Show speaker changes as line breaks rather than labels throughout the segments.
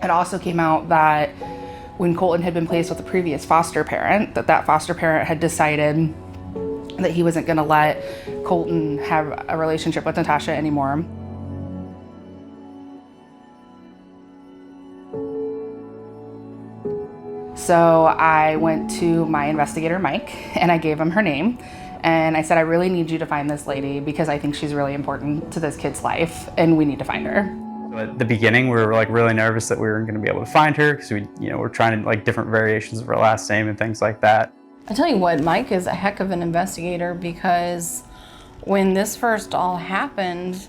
It also came out that when Colton had been placed with a previous foster parent, that foster parent had decided that he wasn't gonna let Colton have a relationship with Natasha anymore. So I went to my investigator, Mike, and I gave him her name. And I said, I really need you to find this lady because I think she's really important to this kid's life and we need to find her.
So at the beginning, we were like really nervous that we weren't going to be able to find her because we're trying to like different variations of her last name and things like that.
I tell you what, Mike is a heck of an investigator because when this first all happened,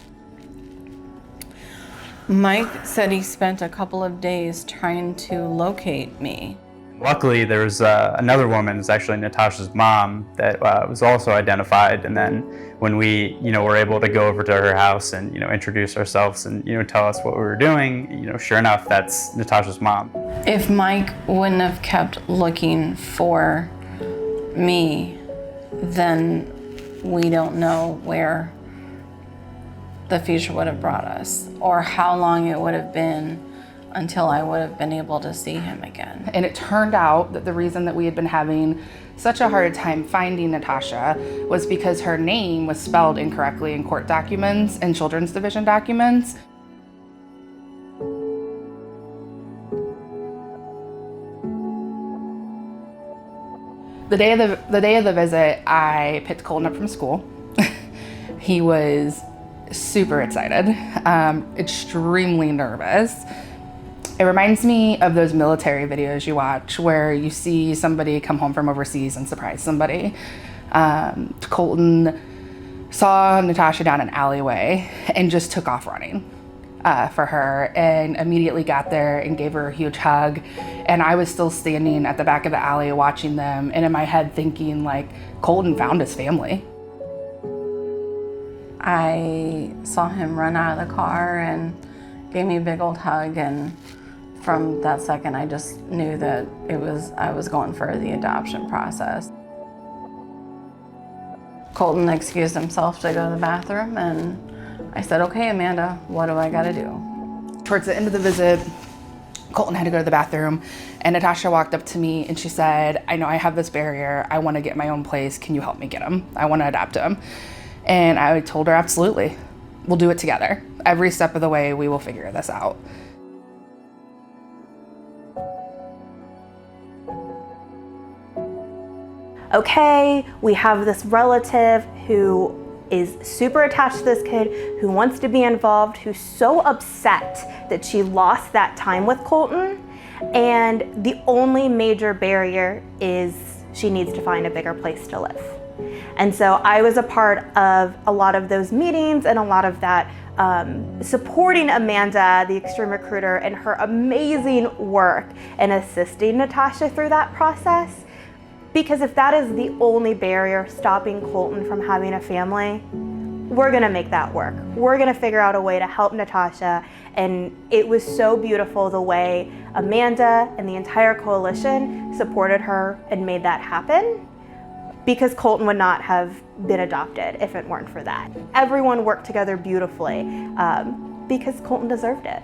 Mike said he spent a couple of days trying to locate me.
Luckily, there was another woman, it's actually Natasha's mom, that was also identified. And then when we, were able to go over to her house and, introduce ourselves and, tell us what we were doing, sure enough, that's Natasha's mom.
If Mike wouldn't have kept looking for me, then we don't know where the future would have brought us or how long it would have been until I would have been able to see him again.
And it turned out that the reason that we had been having such a hard time finding Natasha was because her name was spelled incorrectly in court documents and children's division documents. The day of the visit, I picked Colton up from school. He was super excited, extremely nervous. It reminds me of those military videos you watch where you see somebody come home from overseas and surprise somebody. Colton saw Natasha down an alleyway and just took off running for her and immediately got there and gave her a huge hug. And I was still standing at the back of the alley watching them and in my head thinking like, Colton found his family.
I saw him run out of the car and gave me a big old hug, and from that second I just knew that I was going for the adoption process. Colton excused himself to go to the bathroom and I said, okay, Amanda, what do I gotta do?
Towards the end of the visit, Colton had to go to the bathroom and Natasha walked up to me and she said, I know I have this barrier. I wanna get my own place. Can you help me get him? I wanna adopt him. And I told her, absolutely. We'll do it together. Every step of the way, we will figure this out.
Okay, we have this relative who is super attached to this kid, who wants to be involved, who's so upset that she lost that time with Colton. And the only major barrier is she needs to find a bigger place to live. And so I was a part of a lot of those meetings and a lot of that supporting Amanda, the extreme recruiter, and her amazing work in assisting Natasha through that process. Because if that is the only barrier stopping Colton from having a family, we're gonna make that work. We're gonna figure out a way to help Natasha. And it was so beautiful the way Amanda and the entire coalition supported her and made that happen, because Colton would not have been adopted if it weren't for that. Everyone worked together beautifully because Colton deserved it.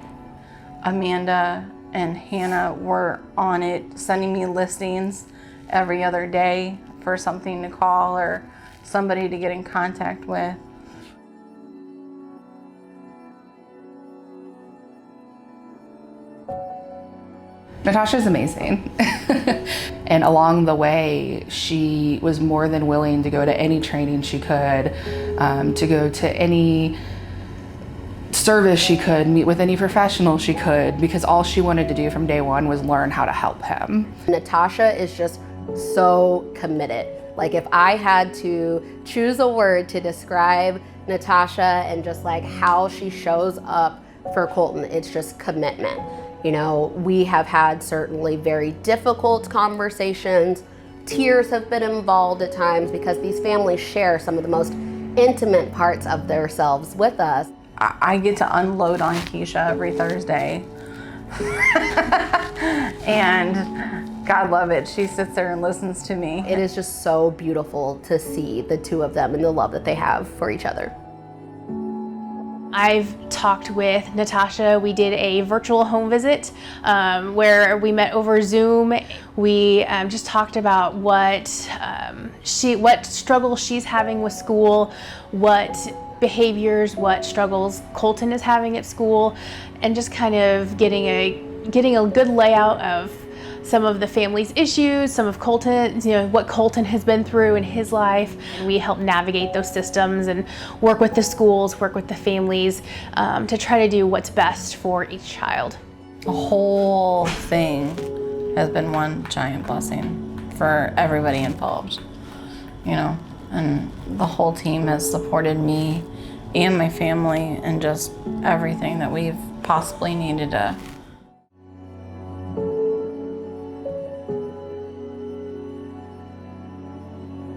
Amanda and Hannah were on it, sending me listings every other day for something to call or somebody to get in contact with.
Natasha's amazing. And along the way, she was more than willing to go to any training she could, to go to any service she could, meet with any professional she could, because all she wanted to do from day one was learn how to help him.
Natasha is just so committed. Like if I had to choose a word to describe Natasha and just like how she shows up for Colton, it's just commitment. You know, we have had certainly very difficult conversations. Tears have been involved at times because these families share some of the most intimate parts of themselves with us.
I get to unload on Keisha every Thursday. And God love it, she sits there and listens to me.
It is just so beautiful to see the two of them and the love that they have for each other.
I've talked with Natasha. We did a virtual home visit where we met over Zoom. We just talked about what struggles she's having with school, what behaviors, what struggles Colton is having at school, and just kind of getting a good layout of some of the family's issues, some of Colton, what Colton has been through in his life. We help navigate those systems and work with the schools, work with the families to try to do what's best for each child.
The whole thing has been one giant blessing for everybody involved, and the whole team has supported me and my family and just everything that we've possibly needed to